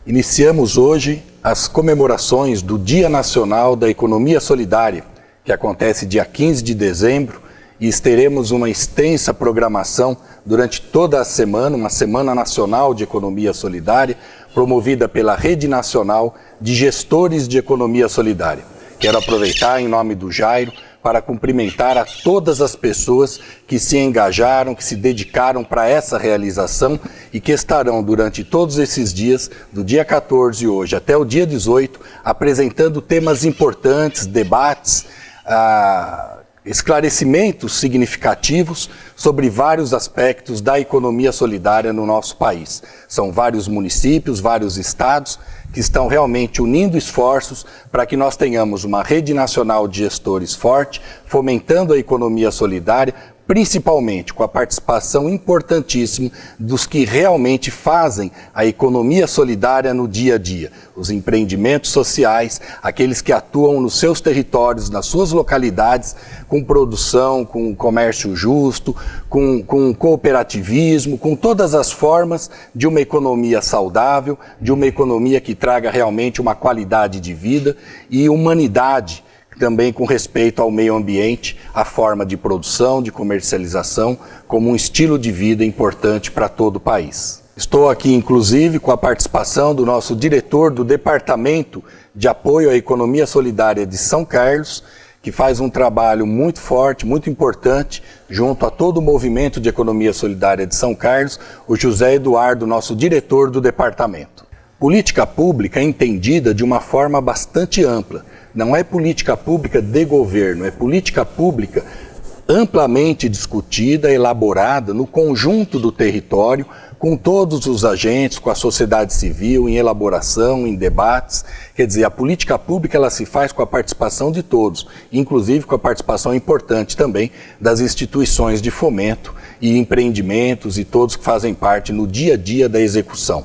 Iniciamos hoje as comemorações do Dia Nacional da Economia Solidária, que acontece dia 15 de dezembro, e teremos uma extensa programação durante toda a semana, uma Semana Nacional de Economia Solidária, promovida pela Rede Nacional de Gestores de Economia Solidária. Quero aproveitar, em nome do Jairo, para cumprimentar a todas as pessoas que se engajaram, que se dedicaram para essa realização e que estarão durante todos esses dias, do dia 14 hoje até o dia 18, apresentando temas importantes, debates, esclarecimentos significativos sobre vários aspectos da economia solidária no nosso país. São vários municípios, vários estados que estão realmente unindo esforços para que nós tenhamos uma rede nacional de gestores forte, fomentando a economia solidária, principalmente com a participação importantíssima dos que realmente fazem a economia solidária no dia a dia. Os empreendimentos sociais, aqueles que atuam nos seus territórios, nas suas localidades, com produção, com comércio justo, com cooperativismo, com todas as formas de uma economia saudável, de uma economia que traga realmente uma qualidade de vida e humanidade, também com respeito ao meio ambiente, a forma de produção, de comercialização, como um estilo de vida importante para todo o país. Estou aqui, inclusive, com a participação do nosso diretor do Departamento de Apoio à Economia Solidária de São Carlos, que faz um trabalho muito forte, muito importante, junto a todo o movimento de economia solidária de São Carlos, o José Eduardo, nosso diretor do departamento. Política pública é entendida de uma forma bastante ampla. Não é política pública de governo, é política pública amplamente discutida, elaborada no conjunto do território, com todos os agentes, com a sociedade civil, em elaboração, em debates. Quer dizer, a política pública ela se faz com a participação de todos, inclusive com a participação importante também das instituições de fomento e empreendimentos e todos que fazem parte no dia a dia da execução.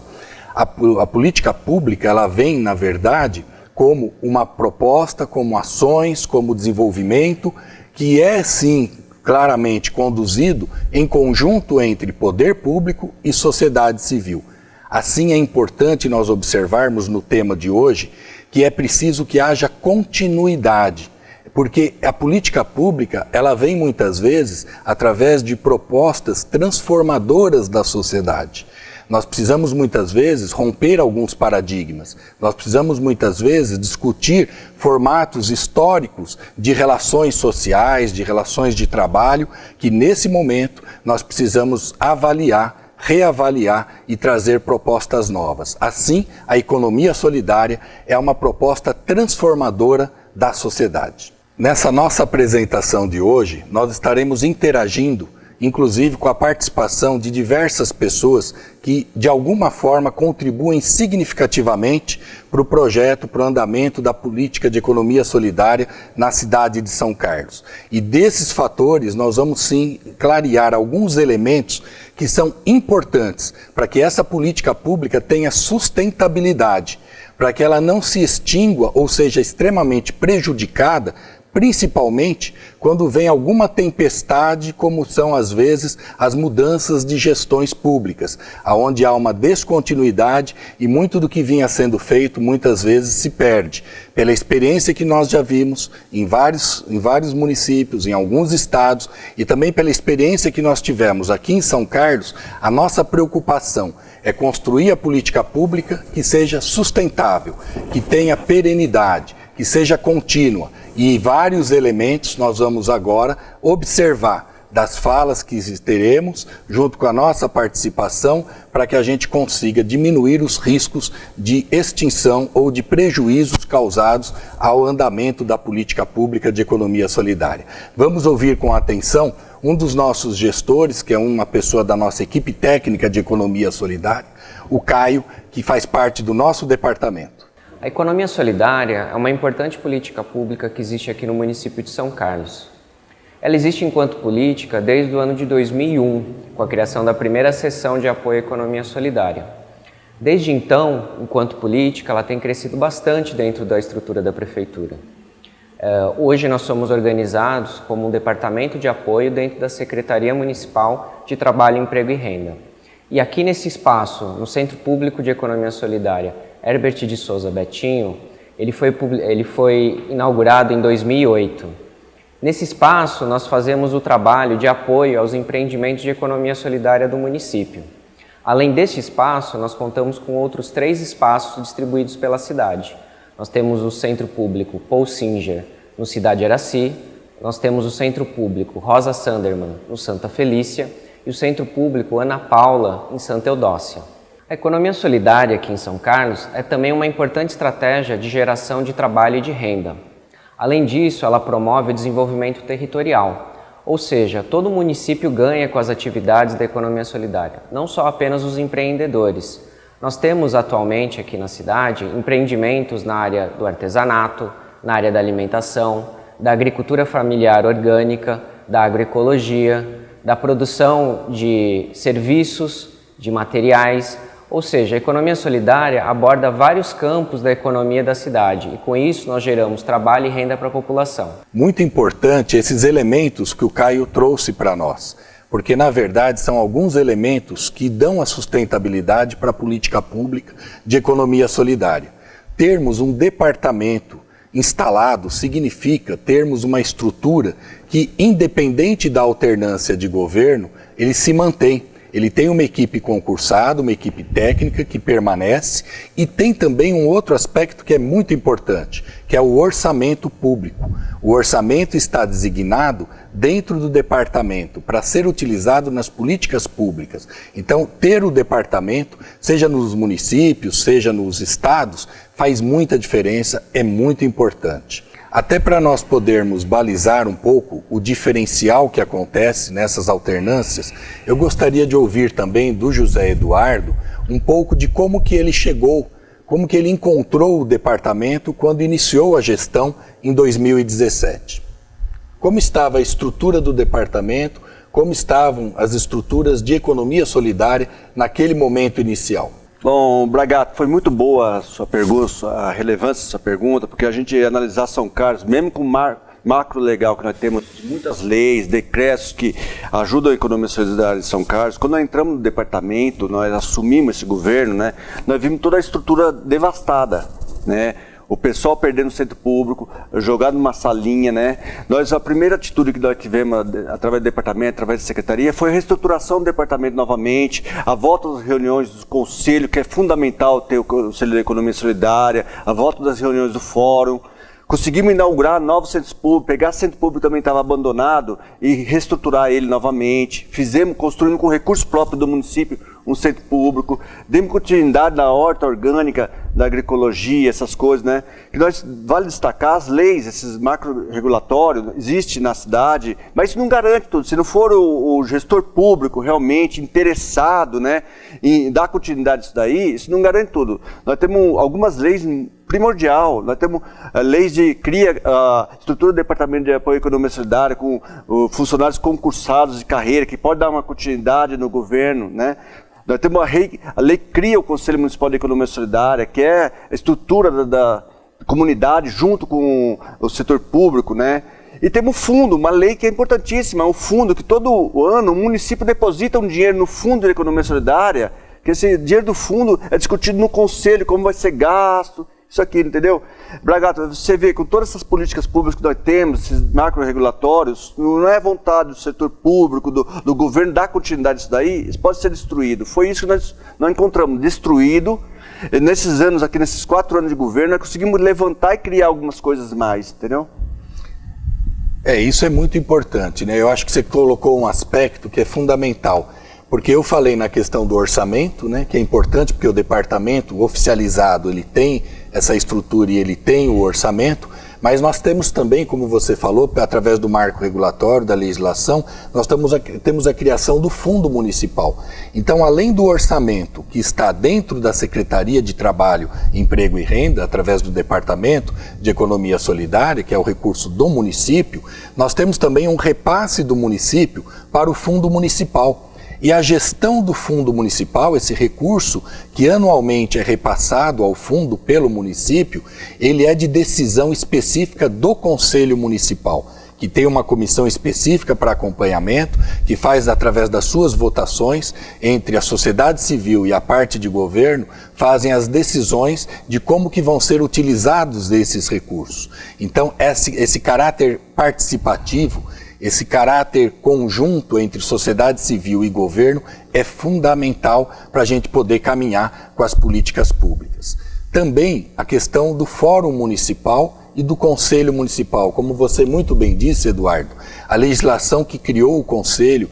A política pública ela vem, na verdade, como uma proposta, como ações, como desenvolvimento, que é sim claramente conduzido em conjunto entre poder público e sociedade civil. Assim é importante nós observarmos no tema de hoje que é preciso que haja continuidade, porque a política pública ela vem muitas vezes através de propostas transformadoras da sociedade. Nós precisamos muitas vezes romper alguns paradigmas, nós precisamos muitas vezes discutir formatos históricos de relações sociais, de relações de trabalho, que nesse momento nós precisamos avaliar, reavaliar e trazer propostas novas. Assim, a economia solidária é uma proposta transformadora da sociedade. Nessa nossa apresentação de hoje, nós estaremos interagindo inclusive com a participação de diversas pessoas que, de alguma forma, contribuem significativamente para o projeto, para o andamento da política de economia solidária na cidade de São Carlos. E desses fatores, nós vamos sim clarear alguns elementos que são importantes para que essa política pública tenha sustentabilidade, para que ela não se extingua ou seja extremamente prejudicada, principalmente quando vem alguma tempestade, como são às vezes as mudanças de gestões públicas, onde há uma descontinuidade e muito do que vinha sendo feito muitas vezes se perde. Pela experiência que nós já vimos em vários municípios, em alguns estados, e também pela experiência que nós tivemos aqui em São Carlos, a nossa preocupação é construir a política pública que seja sustentável, que tenha perenidade, que seja contínua. E vários elementos nós vamos agora observar das falas que teremos, junto com a nossa participação, para que a gente consiga diminuir os riscos de extinção ou de prejuízos causados ao andamento da política pública de economia solidária. Vamos ouvir com atenção um dos nossos gestores, que é uma pessoa da nossa equipe técnica de economia solidária, o Caio, que faz parte do nosso departamento. A economia solidária é uma importante política pública que existe aqui no município de São Carlos. Ela existe enquanto política desde o ano de 2001, com a criação da primeira seção de apoio à economia solidária. Desde então, enquanto política, ela tem crescido bastante dentro da estrutura da prefeitura. Hoje nós somos organizados como um departamento de apoio dentro da Secretaria Municipal de Trabalho, Emprego e Renda. E aqui nesse espaço, no Centro Público de Economia Solidária Herbert de Souza Betinho, ele foi inaugurado em 2008. Nesse espaço, nós fazemos o trabalho de apoio aos empreendimentos de economia solidária do município. Além deste espaço, nós contamos com outros 3 espaços distribuídos pela cidade. Nós temos o Centro Público Paul Singer, no Cidade Araci, nós temos o Centro Público Rosa Sanderman, no Santa Felícia, e o Centro Público Ana Paula, em Santa Eudócia. A economia solidária aqui em São Carlos é também uma importante estratégia de geração de trabalho e de renda. Além disso, ela promove o desenvolvimento territorial, ou seja, todo município ganha com as atividades da economia solidária, não só apenas os empreendedores. Nós temos atualmente aqui na cidade empreendimentos na área do artesanato, na área da alimentação, da agricultura familiar orgânica, da agroecologia, da produção de serviços, de materiais, ou seja, a economia solidária aborda vários campos da economia da cidade e com isso nós geramos trabalho e renda para a população. Muito importante esses elementos que o Caio trouxe para nós, porque na verdade são alguns elementos que dão a sustentabilidade para a política pública de economia solidária. Termos um departamento instalado significa termos uma estrutura que, independente da alternância de governo, ele se mantém. Ele tem uma equipe concursada, uma equipe técnica que permanece e tem também um outro aspecto que é muito importante, que é o orçamento público. O orçamento está designado dentro do departamento para ser utilizado nas políticas públicas. Então, ter o departamento, seja nos municípios, seja nos estados, faz muita diferença, é muito importante. Até para nós podermos balizar um pouco o diferencial que acontece nessas alternâncias, eu gostaria de ouvir também do José Eduardo um pouco de como que ele chegou, como que ele encontrou o departamento quando iniciou a gestão em 2017. Como estava a estrutura do departamento, como estavam as estruturas de economia solidária naquele momento inicial? Bom, Bragato, foi muito boa a sua pergunta, a relevância da sua pergunta, porque a gente analisar São Carlos, mesmo com o macro legal que nós temos, muitas leis, decretos que ajudam a economia solidária de São Carlos, quando nós entramos no departamento, nós assumimos esse governo, né, nós vimos toda a estrutura devastada, né? O pessoal perdendo o centro público, jogado numa salinha, né? A primeira atitude que nós tivemos através do departamento, através da secretaria, foi a reestruturação do departamento novamente, a volta das reuniões do conselho, que é fundamental ter o Conselho da Economia Solidária, a volta das reuniões do fórum. Conseguimos inaugurar novos centros públicos, pegar centro público que também estava abandonado e reestruturar ele novamente. Construindo com recurso próprio do município um centro público. Demos continuidade na horta orgânica, da agroecologia, essas coisas, né? Que vale destacar as leis, esses macro-regulatórios, existem na cidade, mas isso não garante tudo. Se não for o gestor público realmente interessado, né, em dar continuidade a isso daí, isso não garante tudo. Nós temos algumas leis primordial, nós temos leis de estrutura do Departamento de Apoio à Economia Solidária com funcionários concursados de carreira, que pode dar uma continuidade no governo, né? Nós temos a lei que cria o Conselho Municipal de Economia Solidária, que é a estrutura da comunidade junto com o setor público, né? E temos um fundo, uma lei que é importantíssima, um fundo que todo ano o município deposita um dinheiro no Fundo de Economia Solidária, que esse dinheiro do fundo é discutido no Conselho, como vai ser gasto, isso aqui, entendeu? Bragato, você vê, com todas essas políticas públicas que nós temos, esses macro-regulatórios, não é vontade do setor público, do governo dar continuidade a isso daí, isso pode ser destruído. Foi isso que nós encontramos, destruído. E nesses anos aqui, nesses 4 anos de governo, nós conseguimos levantar e criar algumas coisas mais, entendeu? Isso é muito importante, né? Eu acho que você colocou um aspecto que é fundamental. Porque eu falei na questão do orçamento, né, que é importante porque o departamento oficializado ele tem essa estrutura e ele tem o orçamento, mas nós temos também, como você falou, através do marco regulatório, da legislação, nós temos a criação do Fundo Municipal. Então, além do orçamento que está dentro da Secretaria de Trabalho, Emprego e Renda, através do Departamento de Economia Solidária, que é o recurso do município, nós temos também um repasse do município para o Fundo Municipal. E a gestão do fundo municipal, esse recurso que anualmente é repassado ao fundo pelo município, ele é de decisão específica do Conselho Municipal, que tem uma comissão específica para acompanhamento, que faz através das suas votações entre a sociedade civil e a parte de governo, fazem as decisões de como que vão ser utilizados esses recursos. Então, esse caráter participativo, esse caráter conjunto entre sociedade civil e governo é fundamental para a gente poder caminhar com as políticas públicas. Também a questão do Fórum Municipal e do Conselho Municipal. Como você muito bem disse, Eduardo, a legislação que criou o Conselho,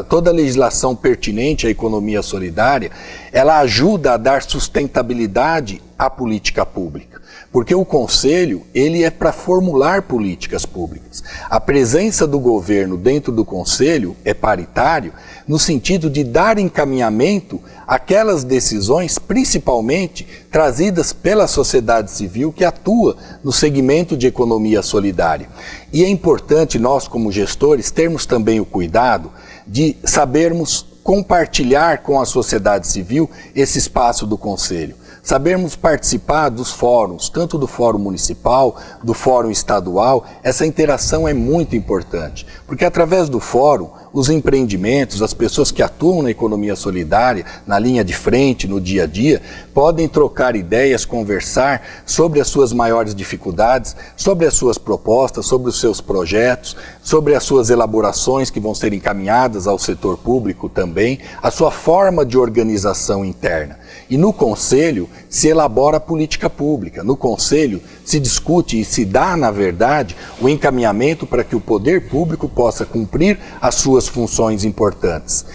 toda a legislação pertinente à economia solidária, ela ajuda a dar sustentabilidade à política pública. Porque o Conselho, ele é para formular políticas públicas. A presença do governo dentro do Conselho é paritário no sentido de dar encaminhamento àquelas decisões, principalmente trazidas pela sociedade civil que atua no segmento de economia solidária. E é importante nós, como gestores, termos também o cuidado de sabermos compartilhar com a sociedade civil esse espaço do Conselho. Sabermos participar dos fóruns, tanto do Fórum Municipal, do Fórum Estadual, essa interação é muito importante, porque através do Fórum, os empreendimentos, as pessoas que atuam na economia solidária, na linha de frente, no dia a dia, podem trocar ideias, conversar sobre as suas maiores dificuldades, sobre as suas propostas, sobre os seus projetos, sobre as suas elaborações que vão ser encaminhadas ao setor público também, a sua forma de organização interna. E no Conselho se elabora a política pública, no Conselho se discute e se dá, na verdade, o encaminhamento para que o poder público possa cumprir as suas funções importantes.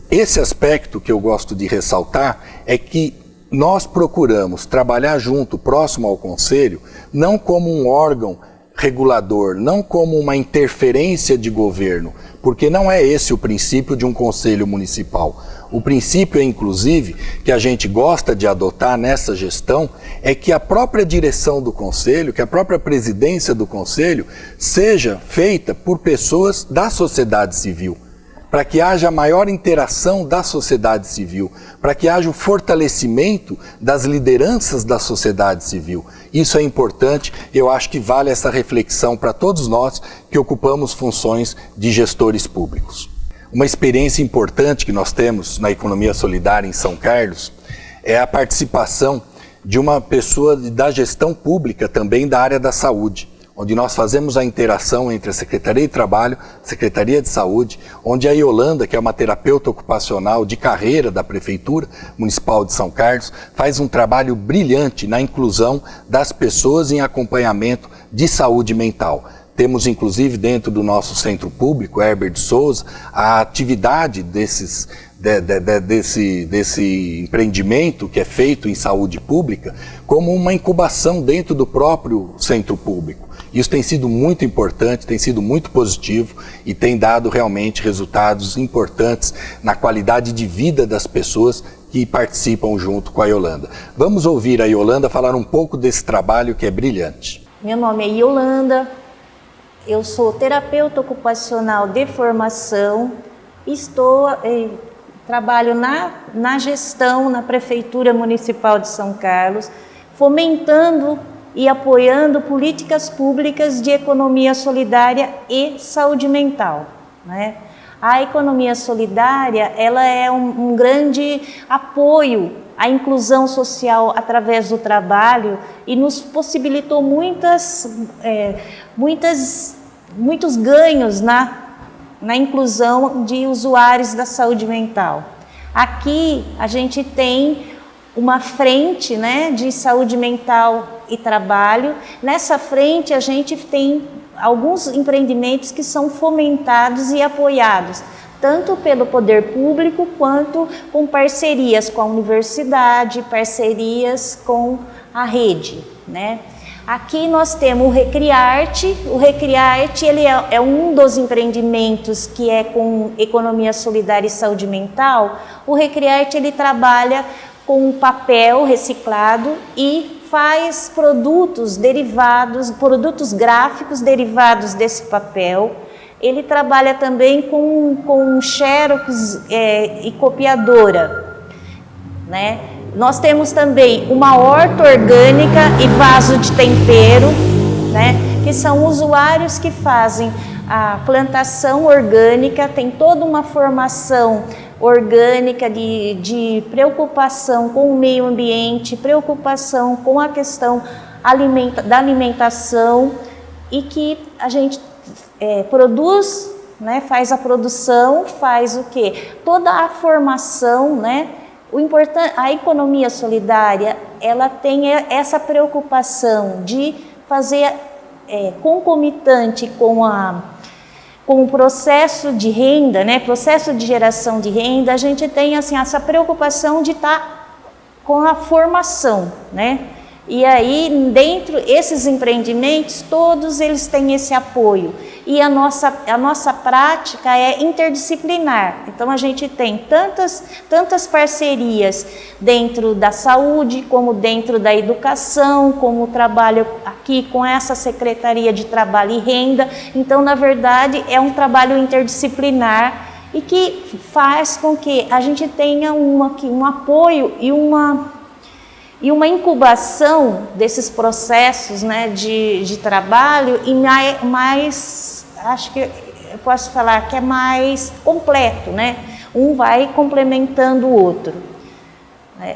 Esse aspecto que eu gosto de ressaltar é que nós procuramos trabalhar junto, próximo ao Conselho, não como um órgão regulador, não como uma interferência de governo, porque não é esse o princípio de um Conselho Municipal. O princípio, inclusive, que a gente gosta de adotar nessa gestão é que a própria direção do Conselho, que a própria presidência do Conselho seja feita por pessoas da sociedade civil, para que haja maior interação da sociedade civil, para que haja o fortalecimento das lideranças da sociedade civil. Isso é importante, eu acho que vale essa reflexão para todos nós que ocupamos funções de gestores públicos. Uma experiência importante que nós temos na economia solidária em São Carlos é a participação de uma pessoa da gestão pública também da área da saúde, onde nós fazemos a interação entre a Secretaria de Trabalho, a Secretaria de Saúde, onde a Yolanda, que é uma terapeuta ocupacional de carreira da Prefeitura Municipal de São Carlos, faz um trabalho brilhante na inclusão das pessoas em acompanhamento de saúde mental. Temos, inclusive, dentro do nosso centro público, Herbert de Souza, a atividade desse empreendimento que é feito em saúde pública como uma incubação dentro do próprio centro público. Isso tem sido muito importante, tem sido muito positivo e tem dado realmente resultados importantes na qualidade de vida das pessoas que participam junto com a Yolanda. Vamos ouvir a Yolanda falar um pouco desse trabalho que é brilhante. Meu nome é Yolanda. Eu sou terapeuta ocupacional de formação, trabalho na gestão na Prefeitura Municipal de São Carlos, fomentando e apoiando políticas públicas de economia solidária e saúde mental, né? A economia solidária, ela é um grande apoio à inclusão social através do trabalho e nos possibilitou muitos ganhos na inclusão de usuários da saúde mental. Aqui a gente tem uma frente, né, de saúde mental e trabalho. Nessa frente a gente tem alguns empreendimentos que são fomentados e apoiados, tanto pelo poder público quanto com parcerias com a universidade, parcerias com a rede, né? Aqui nós temos o Recriarte. O Recriarte, ele é um dos empreendimentos que é com economia solidária e saúde mental. O Recriarte, ele trabalha com papel reciclado e faz produtos gráficos derivados desse papel. Ele trabalha também com xerox e copiadora, né? Nós temos também uma horta orgânica e vaso de tempero, né, que são usuários que fazem a plantação orgânica, tem toda uma formação orgânica de preocupação com o meio ambiente, preocupação com a questão da alimentação, e que a gente produz, né, faz a produção, faz o quê? Toda a formação, né? A economia solidária, ela tem essa preocupação de fazer concomitante com o processo de renda, né, processo de geração de renda, a gente tem assim, essa preocupação de estar com a formação, né? E aí, dentro esses empreendimentos, todos eles têm esse apoio. E a nossa prática é interdisciplinar. Então, a gente tem tantas parcerias dentro da saúde, como dentro da educação, como o trabalho aqui com essa Secretaria de Trabalho e Renda. Então, na verdade, é um trabalho interdisciplinar e que faz com que a gente tenha um apoio e uma incubação desses processos, né, de trabalho, e mais, acho que eu posso falar que é mais completo, né? Um vai complementando o outro, né?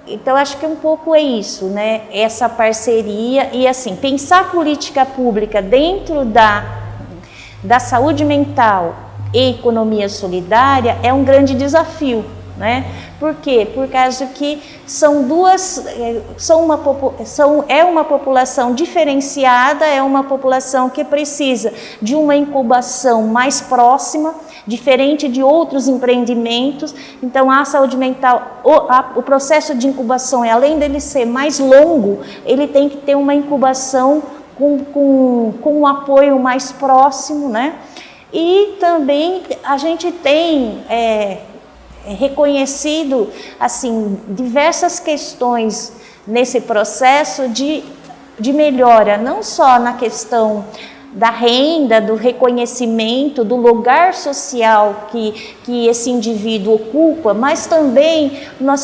Então, acho que um pouco é isso, né? Essa parceria e, assim, pensar política pública dentro da saúde mental e economia solidária é um grande desafio, né? Por quê? Por causa que é uma população diferenciada, é uma população que precisa de uma incubação mais próxima, diferente de outros empreendimentos. Então, a saúde mental, o processo de incubação, além dele ser mais longo, ele tem que ter uma incubação com um apoio mais próximo, né? E também a gente tem reconhecido, assim, diversas questões nesse processo de melhora, não só na questão da renda, do reconhecimento, do lugar social que esse indivíduo ocupa, mas também no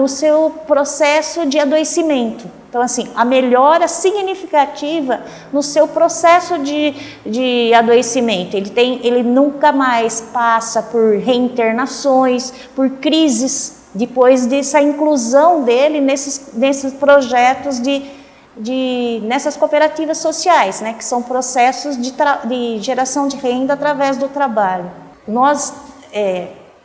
seu processo de adoecimento. Então, assim, a melhora significativa no seu processo de adoecimento. Ele nunca mais passa por reinternações, por crises, depois dessa inclusão dele nesses projetos nessas cooperativas sociais, né, que são processos de geração de renda através do trabalho. Nós,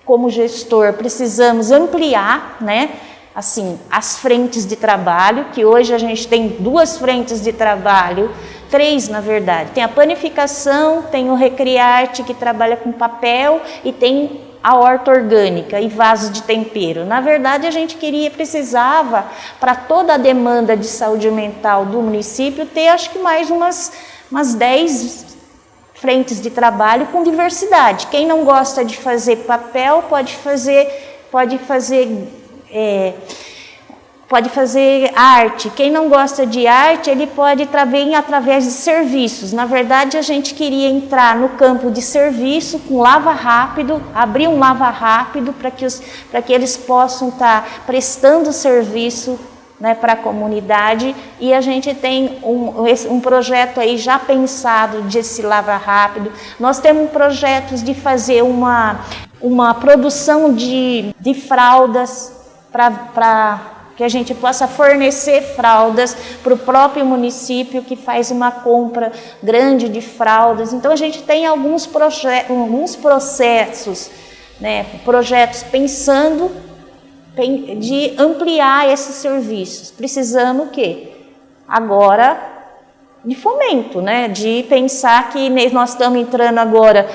como gestor, precisamos ampliar, né, assim, as frentes de trabalho, que hoje a gente tem 2 frentes de trabalho, 3 na verdade. Tem a panificação, tem o Recriarte, que trabalha com papel, e tem a horta orgânica e vasos de tempero. Na verdade, a gente precisava, para toda a demanda de saúde mental do município, ter acho que mais umas 10 frentes de trabalho com diversidade. Quem não gosta de fazer papel pode fazer arte. Quem não gosta de arte, ele pode também através de serviços. Na verdade, a gente queria entrar no campo de serviço com lava rápido, abrir um lava rápido para que eles possam estar prestando serviço, né, para a comunidade, e a gente tem um projeto aí já pensado desse lava rápido. Nós temos projetos de fazer uma produção de fraldas para que a gente possa fornecer fraldas para o próprio município, que faz uma compra grande de fraldas. Então, a gente tem alguns processos, né, projetos pensando de ampliar esses serviços. Precisamos o quê? Agora, de fomento, né, de pensar que nós estamos entrando agora,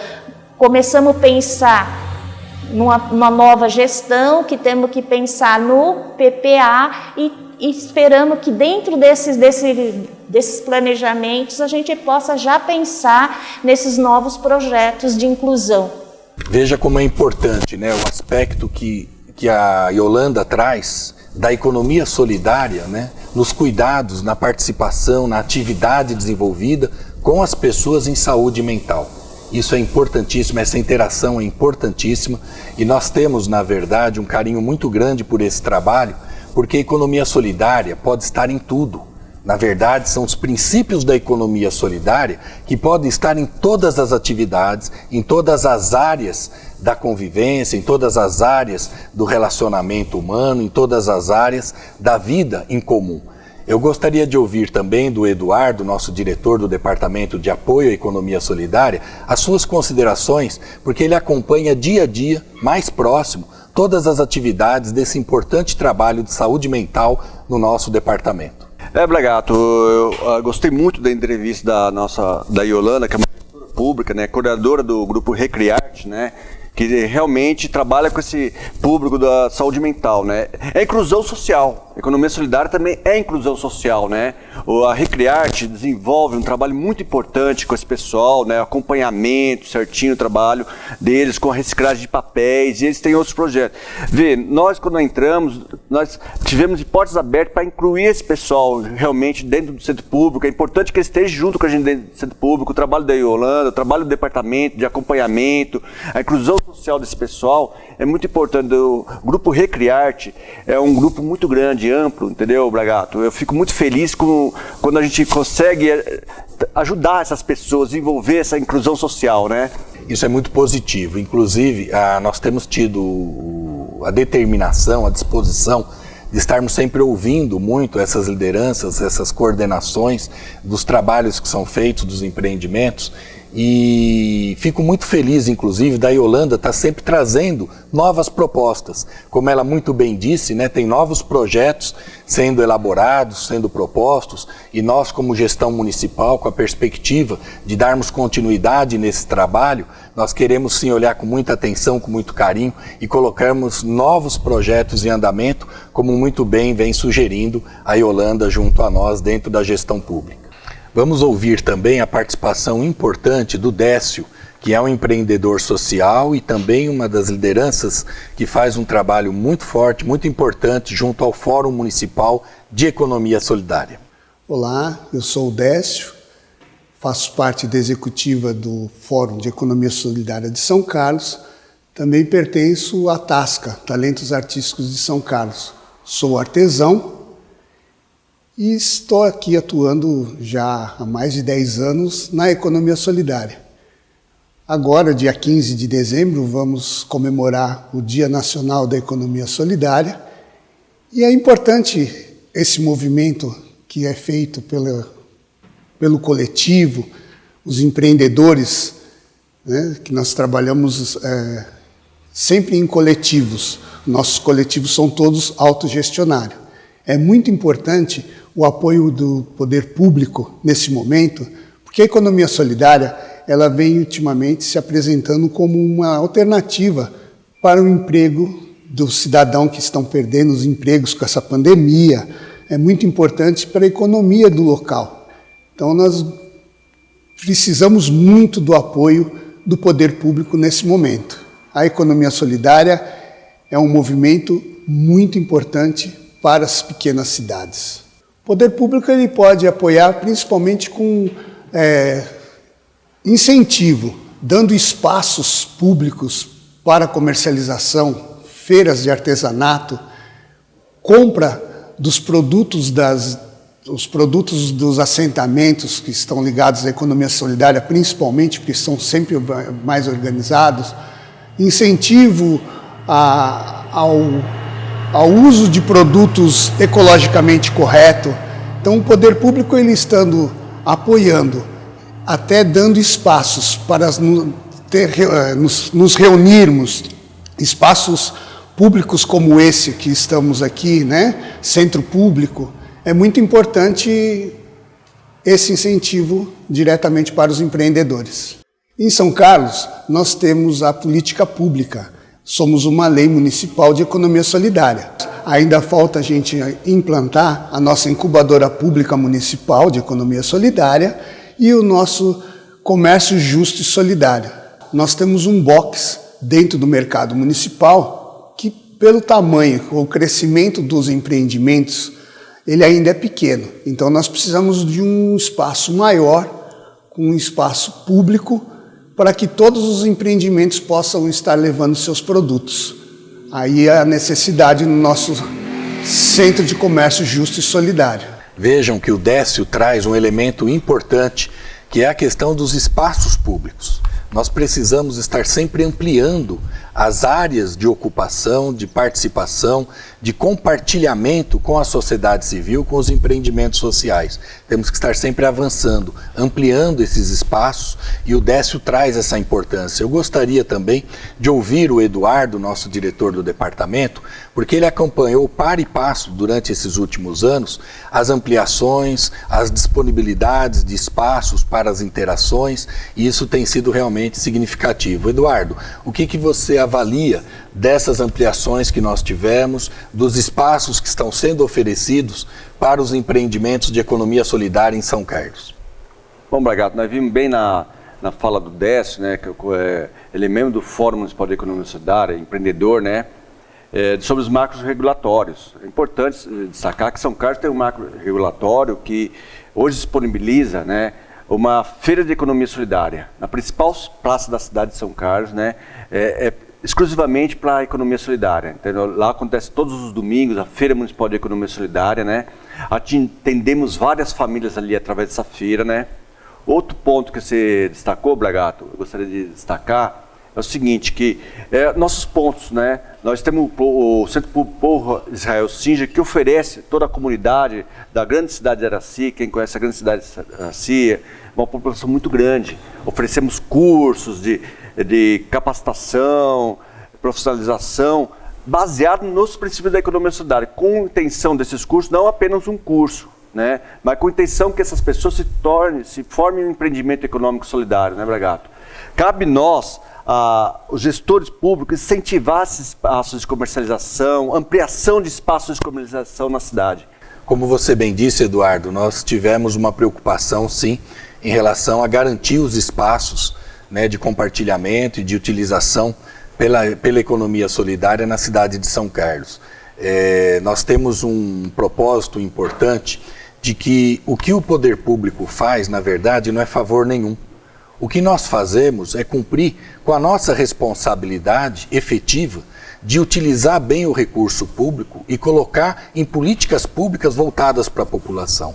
começamos a pensar numa nova gestão, que temos que pensar no PPA e esperamos que dentro desses planejamentos a gente possa já pensar nesses novos projetos de inclusão. Veja como é importante, né, o aspecto que a Yolanda traz da economia solidária, né, nos cuidados, na participação, na atividade desenvolvida com as pessoas em saúde mental. Isso é importantíssimo, essa interação é importantíssima, e nós temos, na verdade, um carinho muito grande por esse trabalho, porque a economia solidária pode estar em tudo. Na verdade, são os princípios da economia solidária que podem estar em todas as atividades, em todas as áreas da convivência, em todas as áreas do relacionamento humano, em todas as áreas da vida em comum. Eu gostaria de ouvir também do Eduardo, nosso diretor do Departamento de Apoio à Economia Solidária, as suas considerações, porque ele acompanha dia a dia, mais próximo, todas as atividades desse importante trabalho de saúde mental no nosso departamento. Bragato, eu gostei muito da entrevista da Yolanda, que é uma gestora pública, né, coordenadora do grupo Recriarte, né, que realmente trabalha com esse público da saúde mental, né? É inclusão social. A economia solidária também é inclusão social, né? A Recriarte desenvolve um trabalho muito importante com esse pessoal, né? Acompanhamento certinho, o trabalho deles com a reciclagem de papéis, e eles têm outros projetos. Vê, nós quando entramos, nós tivemos portas abertas para incluir esse pessoal realmente dentro do centro público. É importante que eles estejam junto com a gente dentro do centro público, o trabalho da Yolanda, o trabalho do departamento de acompanhamento, a inclusão social desse pessoal é muito importante. O grupo Recriarte é um grupo muito grande, amplo, entendeu, Bragato? Eu fico muito feliz quando a gente consegue ajudar essas pessoas, desenvolver essa inclusão social, né? Isso é muito positivo. Inclusive, nós temos tido a determinação, a disposição de estarmos sempre ouvindo muito essas lideranças, essas coordenações dos trabalhos que são feitos, dos empreendimentos. E fico muito feliz, inclusive, da Yolanda estar sempre trazendo novas propostas. Como ela muito bem disse, né, tem novos projetos sendo elaborados, sendo propostos, e nós, como gestão municipal, com a perspectiva de darmos continuidade nesse trabalho, nós queremos sim olhar com muita atenção, com muito carinho e colocarmos novos projetos em andamento, como muito bem vem sugerindo a Yolanda junto a nós dentro da gestão pública. Vamos ouvir também a participação importante do Décio, que é um empreendedor social e também uma das lideranças que faz um trabalho muito forte, muito importante junto ao Fórum Municipal de Economia Solidária. Olá, eu sou o Décio, faço parte da executiva do Fórum de Economia Solidária de São Carlos, também pertenço à TASCA, Talentos Artísticos de São Carlos. Sou artesão e estou aqui atuando já há mais de 10 anos na economia solidária. Agora, dia 15 de dezembro, vamos comemorar o Dia Nacional da Economia Solidária e é importante esse movimento que é feito pelo coletivo, os empreendedores, né, que nós trabalhamos sempre em coletivos. Nossos coletivos são todos autogestionários. É muito importante o apoio do poder público nesse momento, porque a economia solidária ela vem ultimamente se apresentando como uma alternativa para o emprego dos cidadãos que estão perdendo os empregos com essa pandemia. É muito importante para a economia do local. Então nós precisamos muito do apoio do poder público nesse momento. A economia solidária é um movimento muito importante para as pequenas cidades. O poder público ele pode apoiar principalmente com incentivo, dando espaços públicos para comercialização, feiras de artesanato, compra dos produtos dos assentamentos que estão ligados à economia solidária, principalmente porque são sempre mais organizados, incentivo ao uso de produtos ecologicamente corretos. Então, o poder público, ele estando apoiando, até dando espaços para nos reunirmos, espaços públicos como esse que estamos aqui, né? Centro público, é muito importante esse incentivo diretamente para os empreendedores. Em São Carlos, nós temos a política pública. Somos uma lei municipal de economia solidária. Ainda falta a gente implantar a nossa incubadora pública municipal de economia solidária e o nosso comércio justo e solidário. Nós temos um box dentro do mercado municipal que, pelo tamanho, o crescimento dos empreendimentos, ele ainda é pequeno. Então nós precisamos de um espaço maior, com um espaço público, para que todos os empreendimentos possam estar levando seus produtos. Aí a necessidade no nosso Centro de Comércio Justo e Solidário. vejam que o Décio traz um elemento importante, que é a questão dos espaços públicos. Nós precisamos estar sempre ampliando as áreas de ocupação, de participação, de compartilhamento com a sociedade civil, com os empreendimentos sociais. Temos que estar sempre avançando, ampliando esses espaços, e o Décio traz essa importância. Eu gostaria também de ouvir o Eduardo, nosso diretor do departamento, porque ele acompanhou par e passo durante esses últimos anos as ampliações, as disponibilidades de espaços para as interações, e isso tem sido realmente significativo. Eduardo, o que você avalia dessas ampliações que nós tivemos, dos espaços que estão sendo oferecidos para os empreendimentos de economia solidária em São Carlos? Bom, Bragato, nós vimos bem na fala do Décio, né, que ele é membro do Fórum Municipal de Economia Solidária, empreendedor, né, sobre os marcos regulatórios. É importante destacar que São Carlos tem um marco regulatório que hoje disponibiliza, né, uma feira de economia solidária na principal praça da cidade de São Carlos, né, exclusivamente para a economia solidária. Entendeu? Lá acontece todos os domingos a Feira Municipal de Economia Solidária, né? Atendemos várias famílias ali através dessa feira, né? Outro ponto que você destacou, Bragato, eu gostaria de destacar, é o seguinte, que nossos pontos, né? Nós temos o Centro Povo Israel Singer, que oferece toda a comunidade da grande cidade de Araci. Quem conhece a grande cidade de Araci, é uma população muito grande. Oferecemos cursos de capacitação, profissionalização, baseado nos princípios da economia solidária, com a intenção desses cursos, não apenas um curso, né, mas com a intenção que essas pessoas se formem em um empreendimento econômico solidário, né, Bragato? Cabe nós, os gestores públicos, incentivar esses espaços de comercialização, ampliação de espaços de comercialização na cidade. Como você bem disse, Eduardo, nós tivemos uma preocupação, sim, em relação a garantir os espaços, né, de compartilhamento e de utilização pela economia solidária na cidade de São Carlos. Nós temos um propósito importante de que o poder público faz, na verdade, não é favor nenhum. O que nós fazemos é cumprir com a nossa responsabilidade efetiva de utilizar bem o recurso público e colocar em políticas públicas voltadas para a população.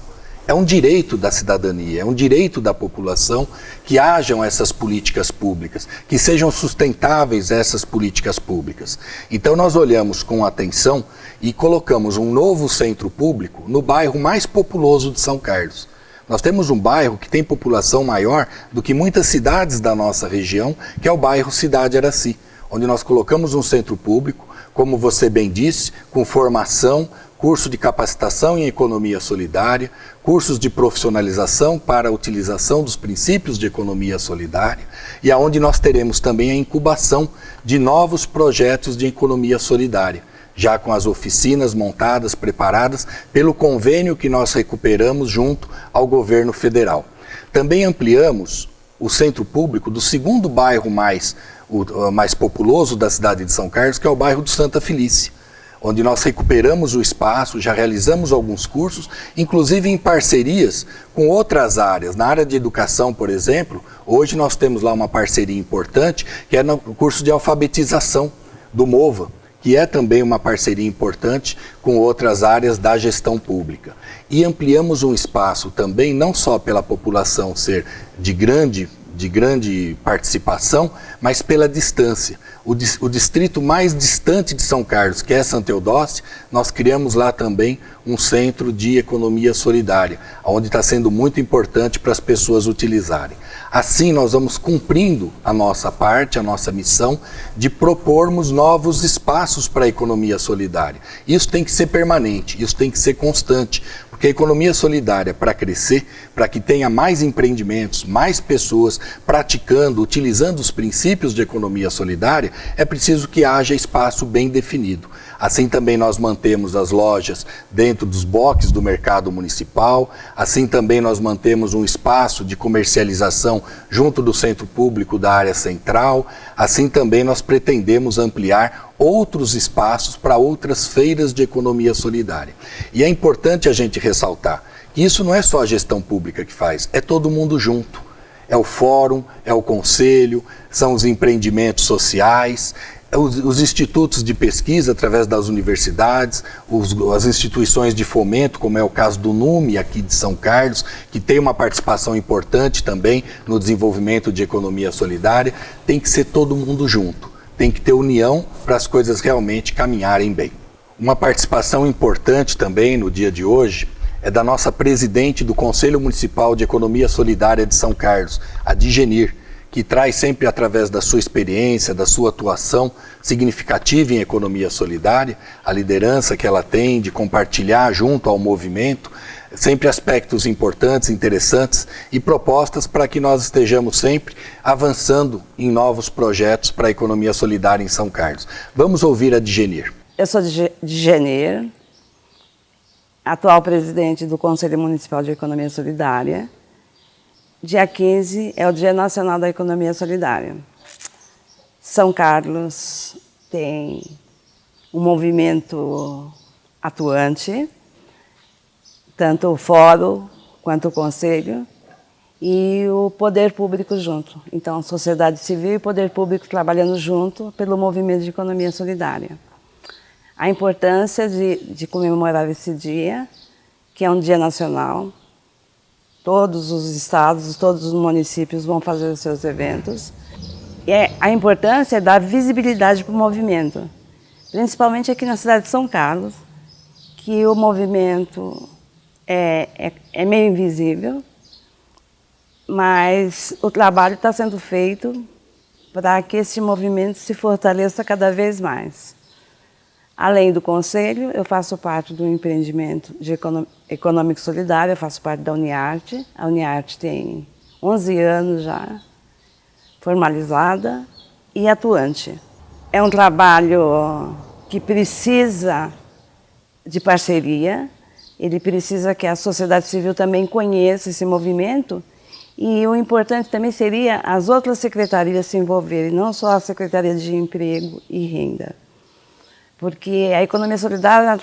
É um direito da cidadania, é um direito da população que hajam essas políticas públicas, que sejam sustentáveis essas políticas públicas. Então nós olhamos com atenção e colocamos um novo centro público no bairro mais populoso de São Carlos. Nós temos um bairro que tem população maior do que muitas cidades da nossa região, que é o bairro Cidade Araci, onde nós colocamos um centro público, como você bem disse, com formação, curso de capacitação em economia solidária, cursos de profissionalização para a utilização dos princípios de economia solidária, e aonde nós teremos também a incubação de novos projetos de economia solidária, já com as oficinas montadas, preparadas pelo convênio que nós recuperamos junto ao governo federal. Também ampliamos o centro público do segundo bairro mais populoso da cidade de São Carlos, que é o bairro do Santa Felícia, onde nós recuperamos o espaço, já realizamos alguns cursos, inclusive em parcerias com outras áreas. Na área de educação, por exemplo, hoje nós temos lá uma parceria importante, que é no curso de alfabetização do MOVA, que é também uma parceria importante com outras áreas da gestão pública. E ampliamos um espaço também, não só pela população ser de grande participação, mas pela distância. O distrito mais distante de São Carlos, que é Santa Eudócia, nós criamos lá também um centro de economia solidária, onde está sendo muito importante para as pessoas utilizarem. Assim, nós vamos cumprindo a nossa parte, a nossa missão de propormos novos espaços para a economia solidária. Isso tem que ser permanente, isso tem que ser constante, porque a economia solidária, para crescer, para que tenha mais empreendimentos, mais pessoas praticando, utilizando os princípios de economia solidária, é preciso que haja espaço bem definido. Assim também nós mantemos as lojas dentro dos boxes do mercado municipal, assim também nós mantemos um espaço de comercialização junto do centro público da área central, assim também nós pretendemos ampliar outros espaços para outras feiras de economia solidária. E é importante a gente ressaltar que isso não é só a gestão pública que faz, é todo mundo junto. É o fórum, é o conselho, são os empreendimentos sociais, os institutos de pesquisa através das universidades, as instituições de fomento, como é o caso do NUME aqui de São Carlos, que tem uma participação importante também no desenvolvimento de economia solidária. Tem que ser todo mundo junto, tem que ter união para as coisas realmente caminharem bem. Uma participação importante também no dia de hoje é da nossa presidente do Conselho Municipal de Economia Solidária de São Carlos, a Digenir, que traz sempre, através da sua experiência, da sua atuação significativa em economia solidária, a liderança que ela tem de compartilhar junto ao movimento, sempre aspectos importantes, interessantes e propostas para que nós estejamos sempre avançando em novos projetos para a economia solidária em São Carlos. Vamos ouvir a Digenir. Eu sou Digenir, atual presidente do Conselho Municipal de Economia Solidária. Dia 15 é o Dia Nacional da Economia Solidária. São Carlos tem um movimento atuante, tanto o Fórum quanto o Conselho e o Poder Público junto. Então, sociedade civil e Poder Público trabalhando junto pelo movimento de economia solidária. A importância de comemorar esse dia, que é um dia nacional. Todos os estados, todos os municípios vão fazer os seus eventos. E a importância é dar visibilidade para o movimento, principalmente aqui na cidade de São Carlos, que o movimento é meio invisível, mas o trabalho está sendo feito para que esse movimento se fortaleça cada vez mais. Além do Conselho, eu faço parte do empreendimento de econômico solidário, eu faço parte da Uniarte. A Uniarte tem 11 anos já, formalizada e atuante. É um trabalho que precisa de parceria, ele precisa que a sociedade civil também conheça esse movimento e o importante também seria as outras secretarias se envolverem, não só a Secretaria de Emprego e Renda. Porque a economia solidária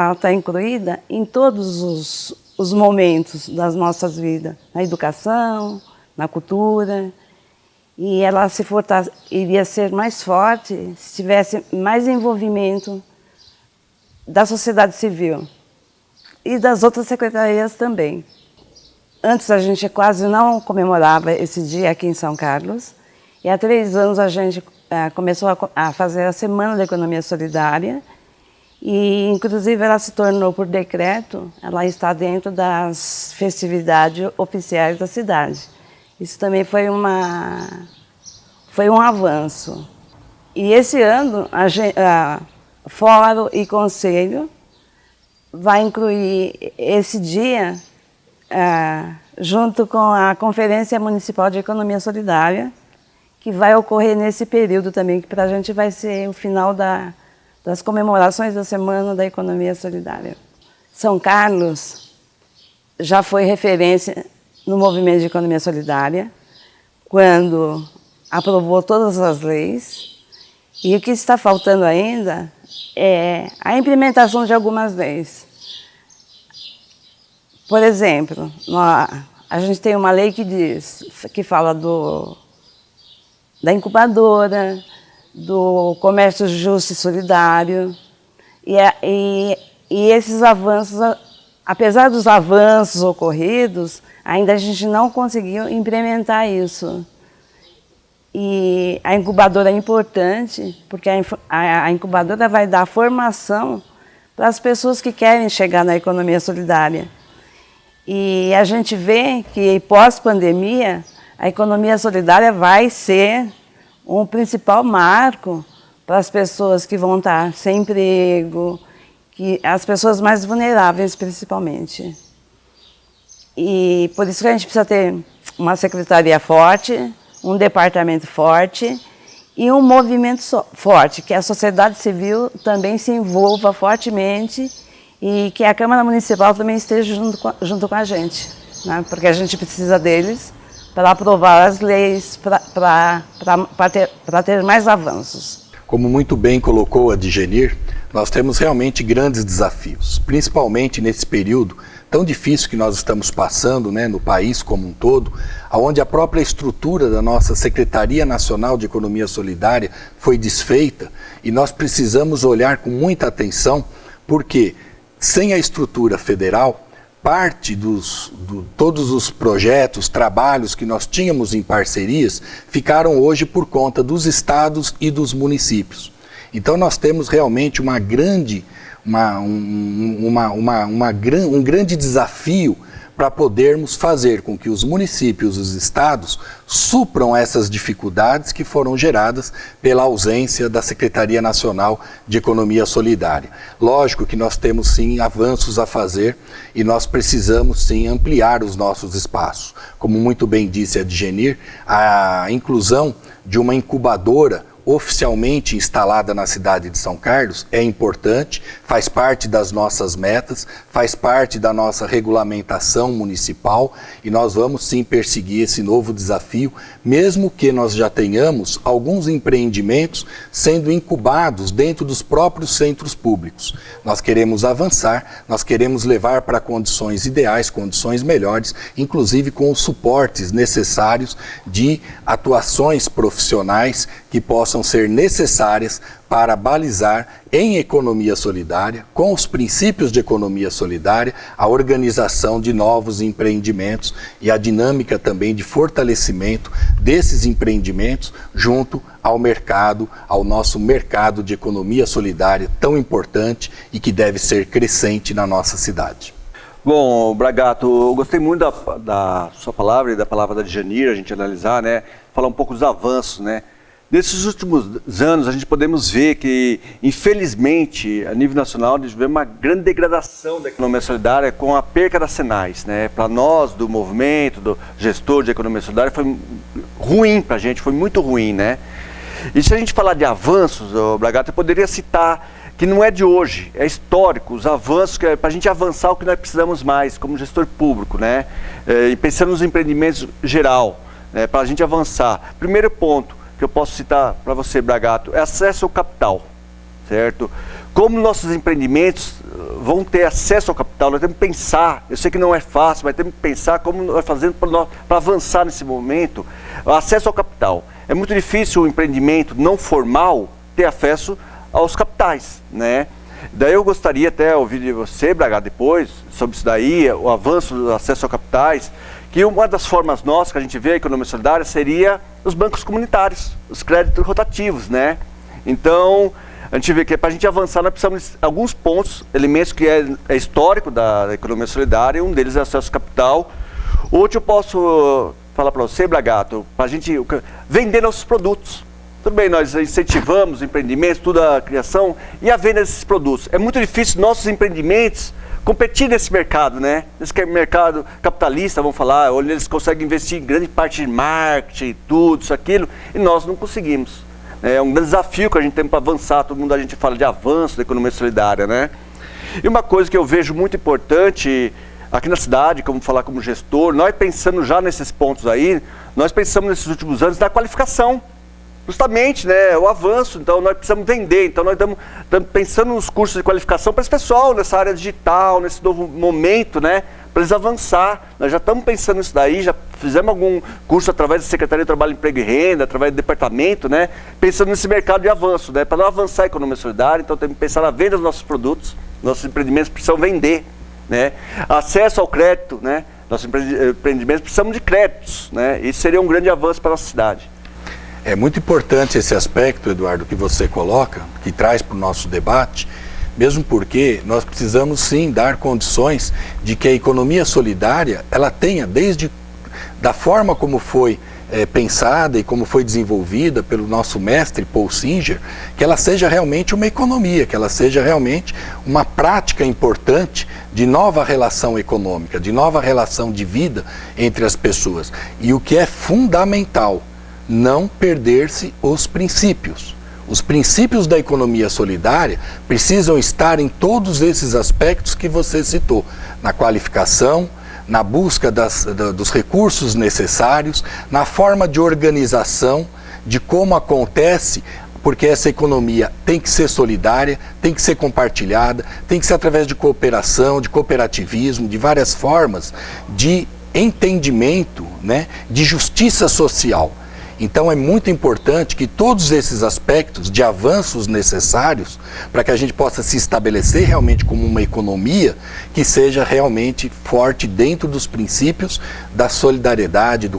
está incluída em todos os momentos das nossas vidas, na educação, na cultura, e ela iria ser mais forte se tivesse mais envolvimento da sociedade civil e das outras secretarias também. Antes a gente quase não comemorava esse dia aqui em São Carlos, e há 3 anos a gente começou a fazer a Semana da Economia Solidária e, inclusive, ela se tornou, por decreto, ela está dentro das festividades oficiais da cidade. Isso também foi um avanço. E esse ano, Fórum e Conselho vai incluir esse dia junto com a Conferência Municipal de Economia Solidária, que vai ocorrer nesse período também, que para a gente vai ser o final das comemorações da Semana da Economia Solidária. São Carlos já foi referência no movimento de economia solidária, quando aprovou todas as leis, e o que está faltando ainda é a implementação de algumas leis. Por exemplo, a gente tem uma lei que fala da incubadora, do comércio justo e solidário, e esses avanços, apesar dos avanços ocorridos, ainda a gente não conseguiu implementar isso. E a incubadora é importante, porque a incubadora vai dar formação para as pessoas que querem chegar na economia solidária. E a gente vê que pós-pandemia, a economia solidária vai ser um principal marco para as pessoas que vão estar sem emprego, as pessoas mais vulneráveis principalmente. E por isso que a gente precisa ter uma secretaria forte, um departamento forte e um movimento forte, que a sociedade civil também se envolva fortemente e que a Câmara Municipal também esteja junto com a gente, né? Porque a gente precisa deles para aprovar as leis, para ter mais avanços. Como muito bem colocou a Digenir, nós temos realmente grandes desafios, principalmente nesse período tão difícil que nós estamos passando, né, no país como um todo, onde a própria estrutura da nossa Secretaria Nacional de Economia Solidária foi desfeita, e nós precisamos olhar com muita atenção, porque sem a estrutura federal, parte todos os projetos, trabalhos que nós tínhamos em parcerias ficaram hoje por conta dos estados e dos municípios. Então nós temos realmente um grande desafio para podermos fazer com que os municípios e os estados supram essas dificuldades que foram geradas pela ausência da Secretaria Nacional de Economia Solidária. Lógico que nós temos sim avanços a fazer e nós precisamos sim ampliar os nossos espaços. Como muito bem disse a Adgenir, a inclusão de uma incubadora oficialmente instalada na cidade de São Carlos é importante, faz parte das nossas metas, faz parte da nossa regulamentação municipal e nós vamos sim perseguir esse novo desafio, mesmo que nós já tenhamos alguns empreendimentos sendo incubados dentro dos próprios centros públicos. Nós queremos avançar, nós queremos levar para condições ideais, condições melhores, inclusive com os suportes necessários de atuações profissionais que possam ser necessárias para balizar em economia solidária, com os princípios de economia solidária, a organização de novos empreendimentos e a dinâmica também de fortalecimento desses empreendimentos junto ao mercado, ao nosso mercado de economia solidária tão importante e que deve ser crescente na nossa cidade. Bom, Bragato, eu gostei muito da sua palavra e da palavra da Adgenir, a gente analisar, né, falar um pouco dos avanços, né. Nesses últimos anos, a gente podemos ver que, infelizmente, a nível nacional, a gente vê uma grande degradação da economia solidária com a perca das Senais, né? Para nós, do movimento, do gestor de economia solidária, foi ruim para a gente, foi muito ruim, né? E se a gente falar de avanços, Bragato, eu poderia citar que não é de hoje, é histórico, os avanços, para a gente avançar o que nós precisamos mais, como gestor público, né? E pensando nos empreendimentos geral, né? Para a gente avançar. Primeiro ponto que eu posso citar para você, Bragato, é acesso ao capital, certo? Como nossos empreendimentos vão ter acesso ao capital, nós temos que pensar, eu sei que não é fácil, mas temos que pensar como nós fazemos para avançar nesse momento, o acesso ao capital. É muito difícil o empreendimento não formal ter acesso aos capitais, né? Daí eu gostaria até ouvir de você, Bragato, depois, sobre isso daí, o avanço do acesso a capitais, que uma das formas nossas que a gente vê a economia solidária seria os bancos comunitários, os créditos rotativos, né? Então, a gente vê que para a gente avançar, nós precisamos de alguns pontos, elementos que é histórico da economia solidária, e um deles é o acesso ao capital. Outro eu posso falar para você, Bragato, para a gente vender nossos produtos. Tudo bem, nós incentivamos empreendimentos, toda a criação e a venda desses produtos. É muito difícil nossos empreendimentos competir nesse mercado, né? Nesse mercado capitalista, vamos falar, onde eles conseguem investir em grande parte de marketing, tudo, isso, aquilo, e nós não conseguimos. É um grande desafio que a gente tem para avançar, todo mundo a gente fala de avanço da economia solidária, né? E uma coisa que eu vejo muito importante aqui na cidade, como falar como gestor, nós pensando já nesses pontos aí, nós pensamos nesses últimos anos na qualificação. Justamente, né, o avanço, então nós precisamos vender, então nós estamos pensando nos cursos de qualificação para esse pessoal, nessa área digital, nesse novo momento, né, para eles avançar. Nós já estamos pensando nisso daí, já fizemos algum curso através da Secretaria de Trabalho, Emprego e Renda, através do departamento, né, pensando nesse mercado de avanço, né, para não avançar a economia solidária, então temos que pensar na venda dos nossos produtos, nossos empreendimentos precisam vender, né, acesso ao crédito, né, nossos empreendimentos precisam de créditos, né, isso seria um grande avanço para a nossa cidade. É muito importante esse aspecto, Eduardo, que você coloca, que traz para o nosso debate, mesmo porque nós precisamos sim dar condições de que a economia solidária, ela tenha, desde da forma como foi pensada e como foi desenvolvida pelo nosso mestre Paul Singer, que ela seja realmente uma economia, que ela seja realmente uma prática importante de nova relação econômica, de nova relação de vida entre as pessoas. E o que é fundamental, não perder-se os princípios. Os princípios da economia solidária precisam estar em todos esses aspectos que você citou, na qualificação, na busca dos recursos necessários, na forma de organização, de como acontece porque essa economia tem que ser solidária, tem que ser compartilhada, tem que ser através de cooperação, de cooperativismo, de várias formas de entendimento, né, de justiça social. Então é muito importante que todos esses aspectos de avanços necessários para que a gente possa se estabelecer realmente como uma economia que seja realmente forte dentro dos princípios da solidariedade,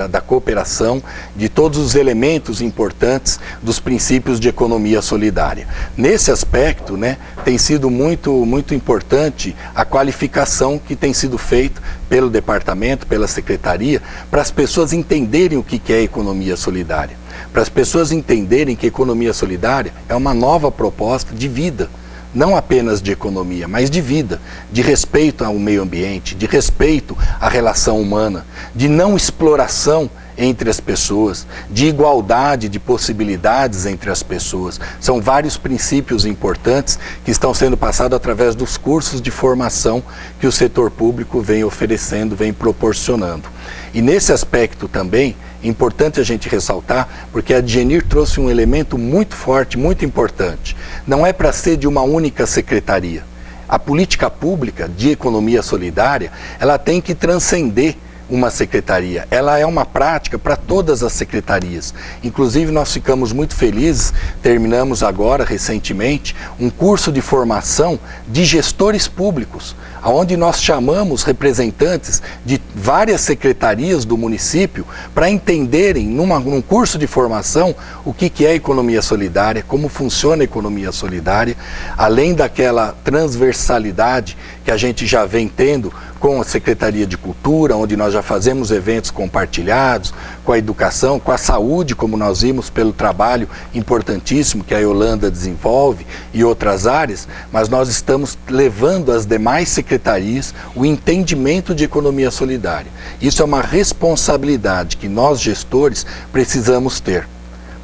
da cooperação, de todos os elementos importantes dos princípios de economia solidária. Nesse aspecto, né, tem sido muito importante a qualificação que tem sido feita pelo departamento, pela secretaria, para as pessoas entenderem o que é economia solidária, para as pessoas entenderem que economia solidária é uma nova proposta de vida, não apenas de economia, mas de vida, de respeito ao meio ambiente, de respeito à relação humana, de não exploração entre as pessoas, de igualdade de possibilidades entre as pessoas. São vários princípios importantes que estão sendo passados através dos cursos de formação que o setor público vem oferecendo, vem proporcionando. E nesse aspecto também, é importante a gente ressaltar, porque a DGNIR trouxe um elemento muito forte, muito importante. Não é para ser de uma única secretaria. A política pública de economia solidária, ela tem que transcender uma secretaria. Ela é uma prática para todas as secretarias. Inclusive, nós ficamos muito felizes, terminamos agora, recentemente, um curso de formação de gestores públicos, onde nós chamamos representantes de várias secretarias do município para entenderem, num curso de formação, o que é economia solidária, como funciona a economia solidária, além daquela transversalidade que a gente já vem tendo com a Secretaria de Cultura, onde nós já fazemos eventos compartilhados, com a educação, com a saúde, como nós vimos pelo trabalho importantíssimo que a Yolanda desenvolve e outras áreas, mas nós estamos levando às demais secretarias o entendimento de economia solidária. Isso é uma responsabilidade que nós, gestores, precisamos ter.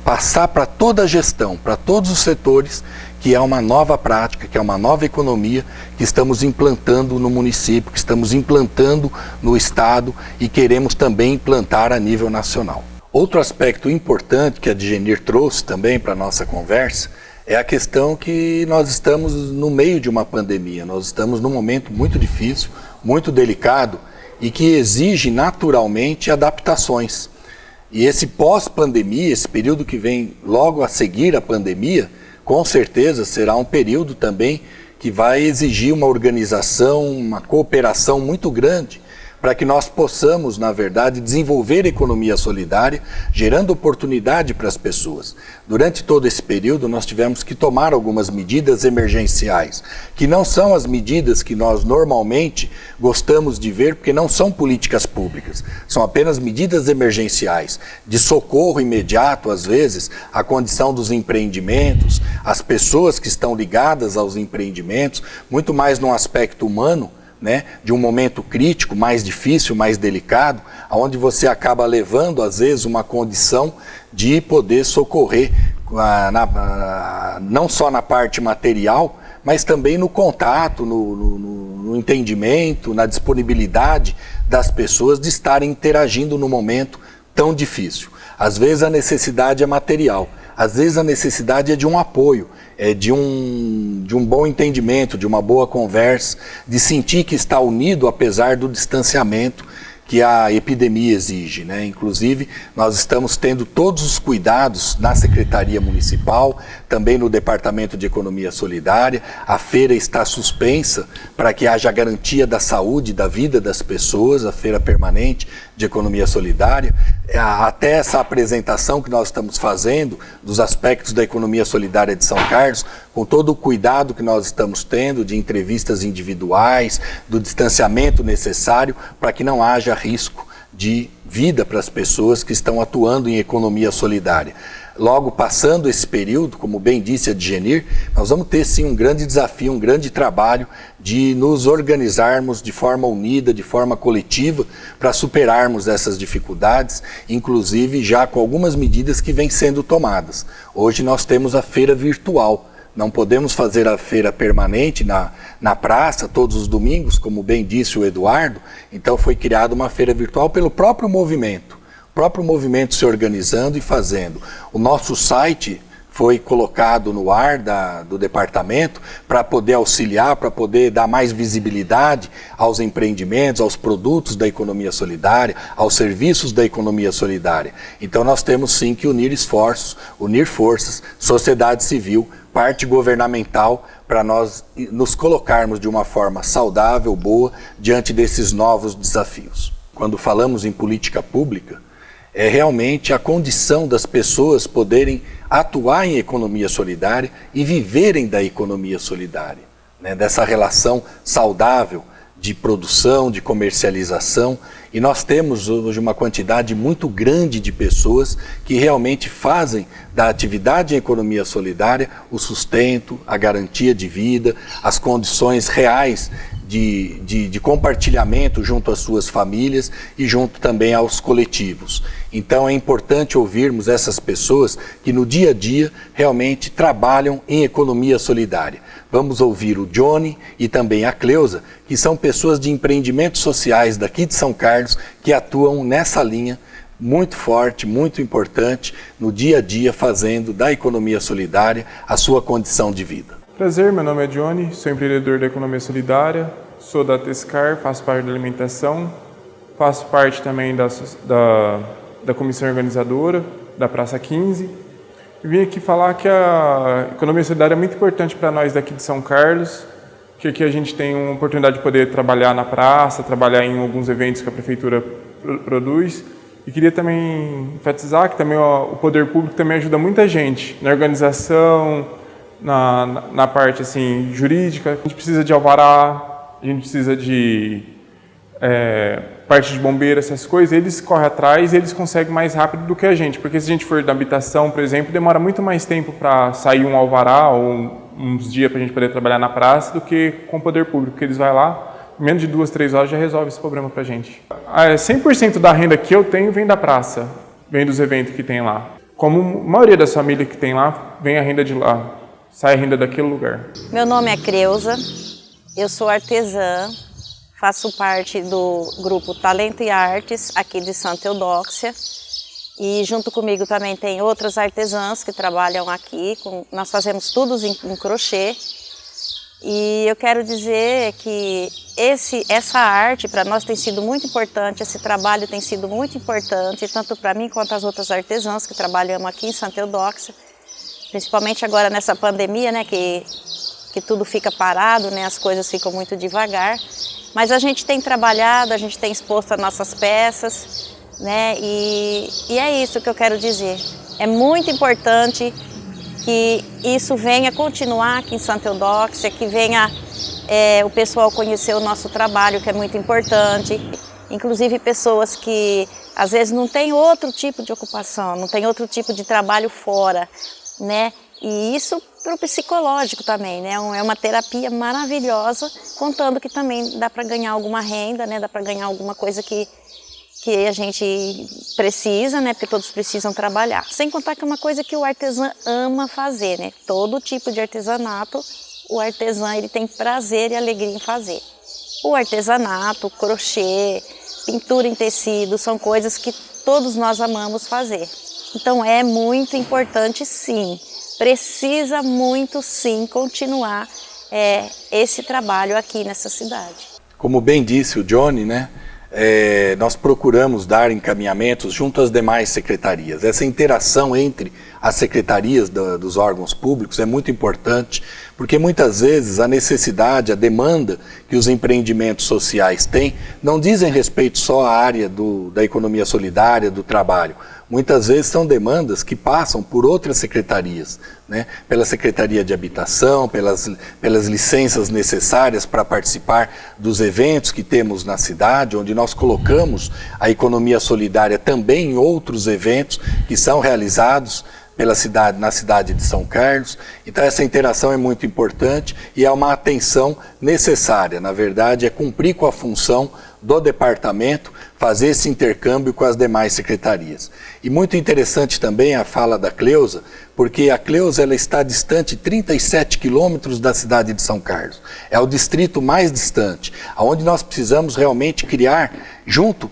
Passar para toda a gestão, para todos os setores, que é uma nova prática, que é uma nova economia que estamos implantando no município, que estamos implantando no estado e queremos também implantar a nível nacional. Outro aspecto importante que a DGNIR trouxe também para a nossa conversa é a questão que nós estamos no meio de uma pandemia, nós estamos num momento muito difícil, muito delicado e que exige naturalmente adaptações. E esse pós-pandemia, esse período que vem logo a seguir a pandemia, com certeza será um período também que vai exigir uma organização, uma cooperação muito grande para que nós possamos, na verdade, desenvolver a economia solidária, gerando oportunidade para as pessoas. Durante todo esse período, nós tivemos que tomar algumas medidas emergenciais, que não são as medidas que nós normalmente gostamos de ver, porque não são políticas públicas, são apenas medidas emergenciais, de socorro imediato, às vezes, à condição dos empreendimentos, às pessoas que estão ligadas aos empreendimentos, muito mais num aspecto humano, né, de um momento crítico, mais difícil, mais delicado, onde você acaba levando, às vezes, uma condição de poder socorrer, não só na parte material, mas também no contato, no entendimento, na disponibilidade das pessoas de estarem interagindo no momento tão difícil. Às vezes a necessidade é material, às vezes a necessidade é de um apoio, de um bom entendimento, de uma boa conversa, de sentir que está unido apesar do distanciamento que a epidemia exige, né? Inclusive, nós estamos tendo todos os cuidados na Secretaria Municipal, também no Departamento de Economia Solidária. A feira está suspensa para que haja garantia da saúde, da vida das pessoas, a feira permanente de Economia Solidária. Até essa apresentação que nós estamos fazendo dos aspectos da economia solidária de São Carlos, com todo o cuidado que nós estamos tendo de entrevistas individuais, do distanciamento necessário para que não haja risco de vida para as pessoas que estão atuando em economia solidária. Logo, passando esse período, como bem disse a DGNIR, nós vamos ter sim um grande desafio, um grande trabalho de nos organizarmos de forma unida, de forma coletiva, para superarmos essas dificuldades, inclusive já com algumas medidas que vêm sendo tomadas. Hoje nós temos a feira virtual. Não podemos fazer a feira permanente na praça todos os domingos, como bem disse o Eduardo, então foi criada uma feira virtual pelo próprio movimento se organizando e fazendo. O nosso site foi colocado no ar do departamento para poder auxiliar, para poder dar mais visibilidade aos empreendimentos, aos produtos da economia solidária, aos serviços da economia solidária. Então nós temos sim que unir esforços, unir forças, sociedade civil, parte governamental, para nós nos colocarmos de uma forma saudável, boa, diante desses novos desafios. Quando falamos em política pública, é realmente a condição das pessoas poderem atuar em economia solidária e viverem da economia solidária, né? Dessa relação saudável de produção, de comercialização, e nós temos hoje uma quantidade muito grande de pessoas que realmente fazem da atividade em economia solidária o sustento, a garantia de vida, as condições reais de compartilhamento junto às suas famílias e junto também aos coletivos. Então é importante ouvirmos essas pessoas que no dia a dia realmente trabalham em economia solidária. Vamos ouvir o Johnny e também a Cleusa, que são pessoas de empreendimentos sociais daqui de São Carlos que atuam nessa linha muito forte, muito importante no dia a dia, fazendo da economia solidária a sua condição de vida. Prazer, meu nome é Johnny, sou empreendedor da economia solidária, sou da Tescar, faço parte da alimentação, faço parte também da comissão organizadora da Praça 15. E vim aqui falar que a economia solidária é muito importante para nós daqui de São Carlos, que aqui a gente tem uma oportunidade de poder trabalhar na praça, trabalhar em alguns eventos que a prefeitura produz. E queria também enfatizar que também o poder público também ajuda muita gente na organização, na parte assim, jurídica. A gente precisa de alvará, a gente precisa de parte de bombeiro, essas coisas. Eles correm atrás e eles conseguem mais rápido do que a gente. Porque se a gente for da habitação, por exemplo, demora muito mais tempo para sair um alvará ou uns dias para a gente poder trabalhar na praça do que com o poder público, porque eles vão lá, em menos de 2, 3 horas já resolve esse problema para a gente. 100% da renda que eu tenho vem da praça, vem dos eventos que tem lá. Como a maioria das famílias que tem lá, vem a renda de lá, sai a renda daquele lugar. Meu nome é Cleusa, eu sou artesã, faço parte do grupo Talento e Artes aqui de Santa Eudóxia. E junto comigo também tem outras artesãs que trabalham aqui, nós fazemos tudo em crochê. E eu quero dizer que essa arte para nós tem sido muito importante, esse trabalho tem sido muito importante, tanto para mim quanto as outras artesãs que trabalhamos aqui em Santa Eudóxia, principalmente agora nessa pandemia, né, que tudo fica parado, né, as coisas ficam muito devagar. Mas a gente tem trabalhado, a gente tem exposto as nossas peças, né, e é isso que eu quero dizer. É muito importante que isso venha continuar aqui em Santa Eudóxia, que venha o pessoal conhecer o nosso trabalho, que é muito importante. Inclusive pessoas que às vezes não têm outro tipo de ocupação, não tem outro tipo de trabalho fora, né? E isso para o psicológico também, né? É uma terapia maravilhosa, contando que também dá para ganhar alguma renda, né? Dá para ganhar alguma coisa que a gente precisa, né? Porque todos precisam trabalhar. Sem contar que é uma coisa que o artesão ama fazer, né? Todo tipo de artesanato, o artesão ele tem prazer e alegria em fazer. O artesanato, o crochê, pintura em tecido, são coisas que todos nós amamos fazer. Então é muito importante sim, precisa muito sim continuar esse trabalho aqui nessa cidade. Como bem disse o Johnny, né? Nós procuramos dar encaminhamentos junto às demais secretarias. Essa interação entre as secretarias dos órgãos públicos é muito importante, porque muitas vezes a necessidade, a demanda que os empreendimentos sociais têm, não dizem respeito só à área da economia solidária, do trabalho. Muitas vezes são demandas que passam por outras secretarias, né? Pela Secretaria de Habitação, pelas licenças necessárias para participar dos eventos que temos na cidade, onde nós colocamos a economia solidária também em outros eventos que são realizados na cidade de São Carlos. Então essa interação é muito importante e é uma atenção necessária. Na verdade, é cumprir com a função do departamento, fazer esse intercâmbio com as demais secretarias. E muito interessante também a fala da Cleusa, porque a Cleusa ela está distante 37 quilômetros da cidade de São Carlos. É o distrito mais distante, onde nós precisamos realmente criar, junto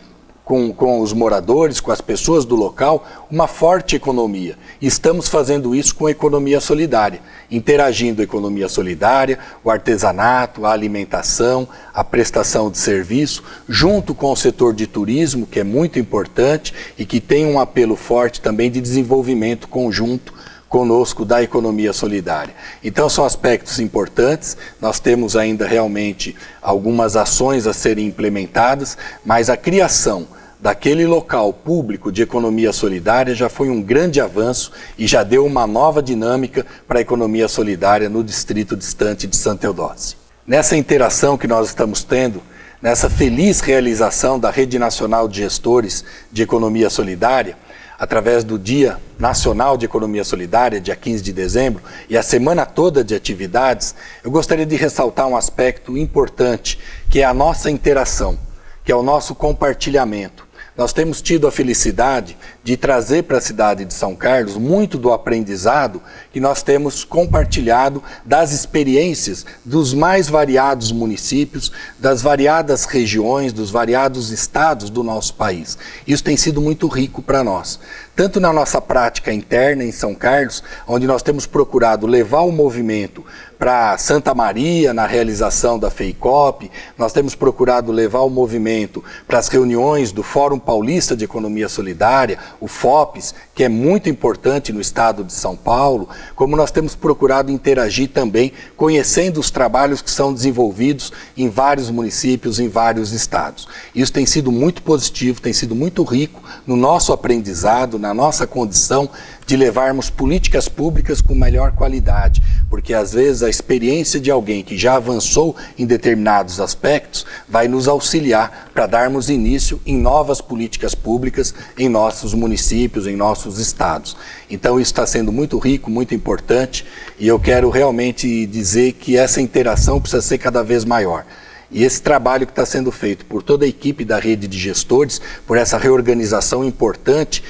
com os moradores, com as pessoas do local, uma forte economia. E estamos fazendo isso com a economia solidária, interagindo a economia solidária, o artesanato, a alimentação, a prestação de serviço, junto com o setor de turismo, que é muito importante e que tem um apelo forte também de desenvolvimento conjunto conosco da economia solidária. Então são aspectos importantes, nós temos ainda realmente algumas ações a serem implementadas, mas a criação daquele local público de economia solidária já foi um grande avanço e já deu uma nova dinâmica para a economia solidária no distrito distante de Santa Eudócia. Nessa interação que nós estamos tendo, nessa feliz realização da Rede Nacional de Gestores de Economia Solidária, através do Dia Nacional de Economia Solidária, dia 15 de dezembro, e a semana toda de atividades, eu gostaria de ressaltar um aspecto importante, que é a nossa interação, que é o nosso compartilhamento. Nós temos tido a felicidade de trazer para a cidade de São Carlos muito do aprendizado que nós temos compartilhado das experiências dos mais variados municípios, das variadas regiões, dos variados estados do nosso país. Isso tem sido muito rico para nós. Tanto na nossa prática interna em São Carlos, onde nós temos procurado levar o movimento para Santa Maria, na realização da FEICOP, nós temos procurado levar o movimento para as reuniões do Fórum Paulista de Economia Solidária, o FOPES, que é muito importante no estado de São Paulo, como nós temos procurado interagir também, conhecendo os trabalhos que são desenvolvidos em vários municípios, em vários estados. Isso tem sido muito positivo, tem sido muito rico no nosso aprendizado, na nossa condição de levarmos políticas públicas com melhor qualidade, porque às vezes a experiência de alguém que já avançou em determinados aspectos vai nos auxiliar para darmos início em novas políticas públicas em nossos municípios, em nossos estados. Então isso está sendo muito rico, muito importante, e eu quero realmente dizer que essa interação precisa ser cada vez maior. E esse trabalho que está sendo feito por toda a equipe da rede de gestores, por essa reorganização importante,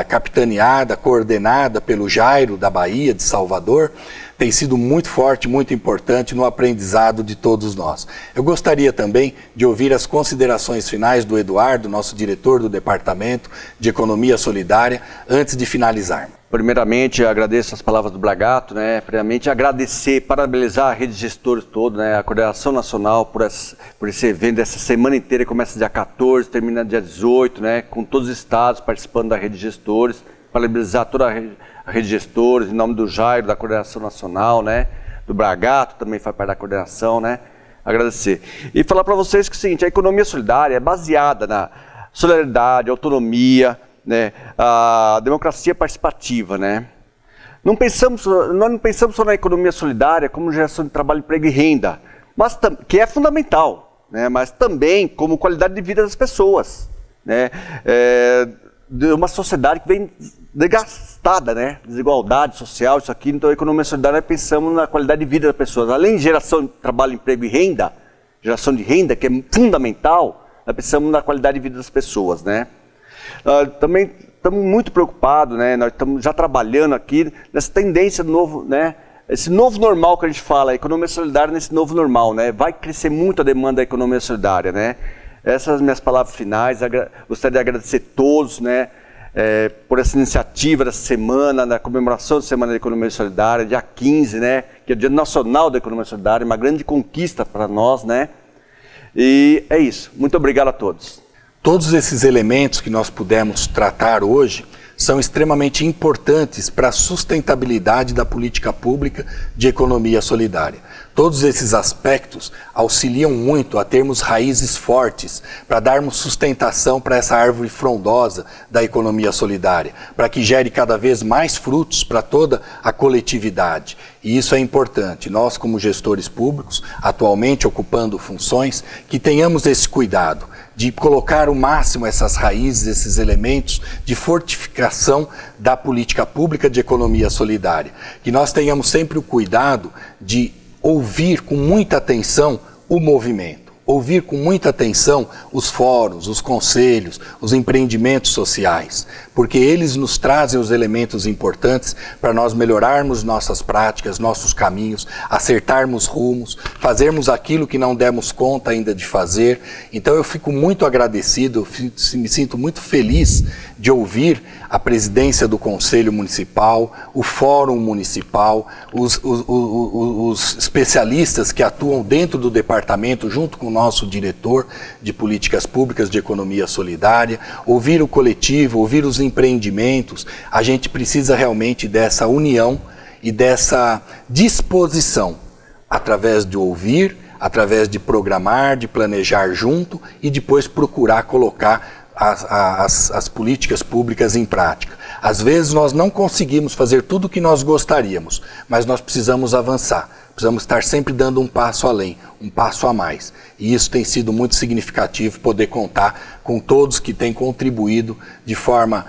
capitaneada, coordenada pelo Jairo da Bahia, de Salvador, tem sido muito forte, muito importante no aprendizado de todos nós. Eu gostaria também de ouvir as considerações finais do Eduardo, nosso diretor do Departamento de Economia Solidária, antes de finalizar. Primeiramente, agradeço as palavras do Bragato, né? Primeiramente, agradecer, parabenizar a rede de gestores toda, né? A Coordenação Nacional por esse evento, essa semana inteira, começa dia 14, termina dia 18, né? Com todos os estados participando da rede de gestores, parabenizar toda a rede de gestores, em nome do Jairo, da Coordenação Nacional, né? Do Bragato, também faz parte da coordenação, né? Agradecer. E falar para vocês que é o seguinte, a economia solidária é baseada na solidariedade, autonomia, né, a democracia participativa, né? Nós não pensamos só na economia solidária como geração de trabalho, emprego e renda, mas que é fundamental, né? Mas também como qualidade de vida das pessoas, né? De uma sociedade que vem desgastada, né? Desigualdade social, isso aqui. Então a economia solidária, nós pensamos na qualidade de vida das pessoas, além de geração de trabalho, emprego e renda, geração de renda, que é fundamental, nós pensamos na qualidade de vida das pessoas, né? Também estamos muito preocupados, né? Nós estamos já trabalhando aqui nessa tendência do novo, né? Esse novo normal que a gente fala, a economia solidária nesse novo normal, né? Vai crescer muito a demanda da economia solidária, né? Essas são as minhas palavras finais. Gostaria de agradecer a todos, né? Por essa iniciativa dessa semana, da comemoração da Semana da Economia Solidária, dia 15, né? Que é o Dia Nacional da Economia Solidária, uma grande conquista para nós, né? E é isso. Muito obrigado a todos. Todos esses elementos que nós pudemos tratar hoje são extremamente importantes para a sustentabilidade da política pública de economia solidária. Todos esses aspectos auxiliam muito a termos raízes fortes, para darmos sustentação para essa árvore frondosa da economia solidária, para que gere cada vez mais frutos para toda a coletividade. E isso é importante. Nós, como gestores públicos, atualmente ocupando funções, que tenhamos esse cuidado de colocar o máximo essas raízes, esses elementos de fortificação da política pública de economia solidária. Que nós tenhamos sempre o cuidado de ouvir com muita atenção o movimento, ouvir com muita atenção os fóruns, os conselhos, os empreendimentos sociais, porque eles nos trazem os elementos importantes para nós melhorarmos nossas práticas, nossos caminhos, acertarmos rumos, fazermos aquilo que não demos conta ainda de fazer. Então eu fico muito agradecido, me sinto muito feliz de ouvir a presidência do Conselho Municipal, o Fórum Municipal, os especialistas que atuam dentro do departamento, junto com o nosso diretor de Políticas Públicas de Economia Solidária, ouvir o coletivo, ouvir os empreendimentos. A gente precisa realmente dessa união e dessa disposição, através de ouvir, através de programar, de planejar junto e depois procurar colocar as políticas públicas em prática. Às vezes nós não conseguimos fazer tudo o que nós gostaríamos, mas nós precisamos avançar, precisamos estar sempre dando um passo além, um passo a mais. E isso tem sido muito significativo, poder contar com todos que têm contribuído de forma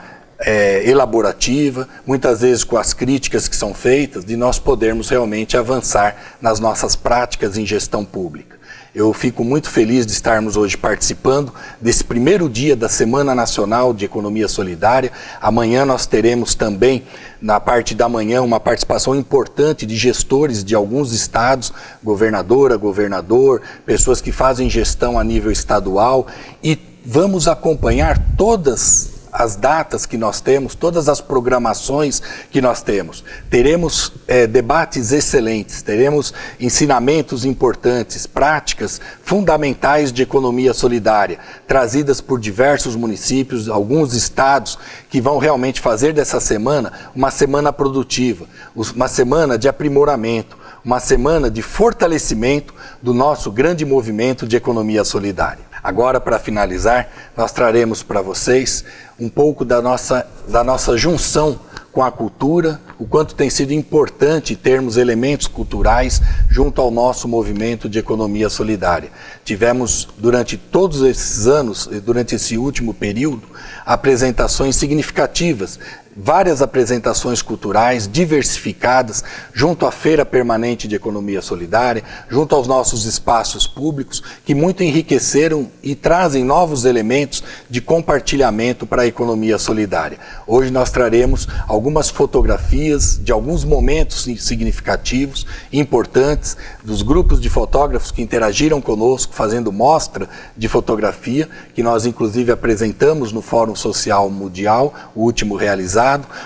elaborativa, muitas vezes com as críticas que são feitas, de nós podermos realmente avançar nas nossas práticas em gestão pública. Eu fico muito feliz de estarmos hoje participando desse primeiro dia da Semana Nacional de Economia Solidária. Amanhã nós teremos também, na parte da manhã, uma participação importante de gestores de alguns estados, governadora, governador, pessoas que fazem gestão a nível estadual, e vamos acompanhar todas as datas que nós temos, todas as programações que nós temos. Teremos debates excelentes, teremos ensinamentos importantes, práticas fundamentais de economia solidária, trazidas por diversos municípios, alguns estados, que vão realmente fazer dessa semana uma semana produtiva, uma semana de aprimoramento, uma semana de fortalecimento do nosso grande movimento de economia solidária. Agora, para finalizar, nós traremos para vocês um pouco da nossa junção com a cultura, o quanto tem sido importante termos elementos culturais junto ao nosso movimento de economia solidária. Tivemos, durante todos esses anos, durante esse último período, apresentações significativas, várias apresentações culturais diversificadas junto à Feira Permanente de Economia Solidária, junto aos nossos espaços públicos, que muito enriqueceram e trazem novos elementos de compartilhamento para a economia solidária. Hoje nós traremos algumas fotografias de alguns momentos significativos, importantes, dos grupos de fotógrafos que interagiram conosco, fazendo mostra de fotografia, que nós inclusive apresentamos no Fórum Social Mundial, o último realizado,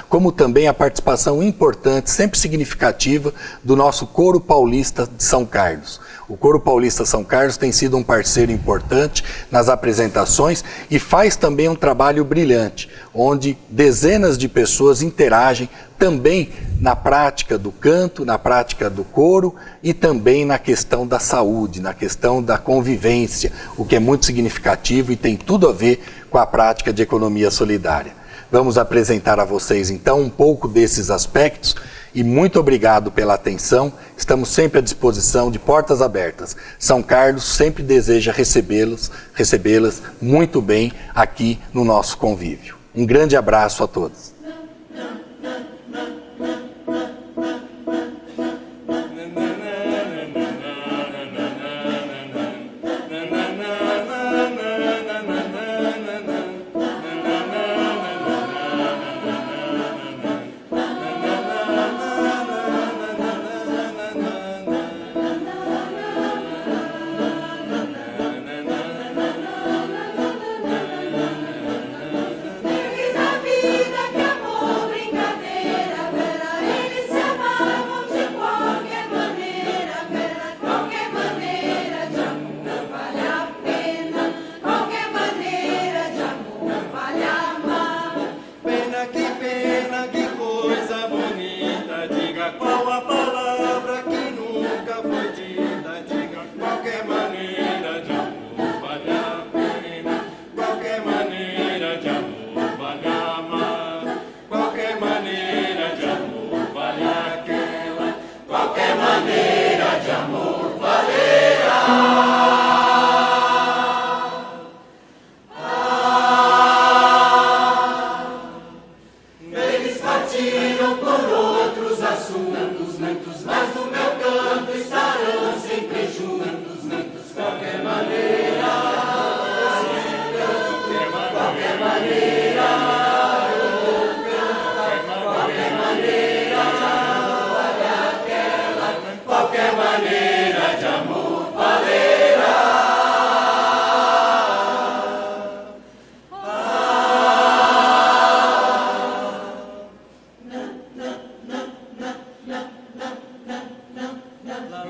como também a participação importante, sempre significativa, do nosso Coro Paulista de São Carlos. O Coro Paulista São Carlos tem sido um parceiro importante nas apresentações e faz também um trabalho brilhante, onde dezenas de pessoas interagem também na prática do canto, na prática do coro e também na questão da saúde, na questão da convivência, o que é muito significativo e tem tudo a ver com a prática de economia solidária. Vamos apresentar a vocês então um pouco desses aspectos e muito obrigado pela atenção. Estamos sempre à disposição, de portas abertas. São Carlos sempre deseja recebê-las muito bem aqui no nosso convívio. Um grande abraço a todos.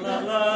la la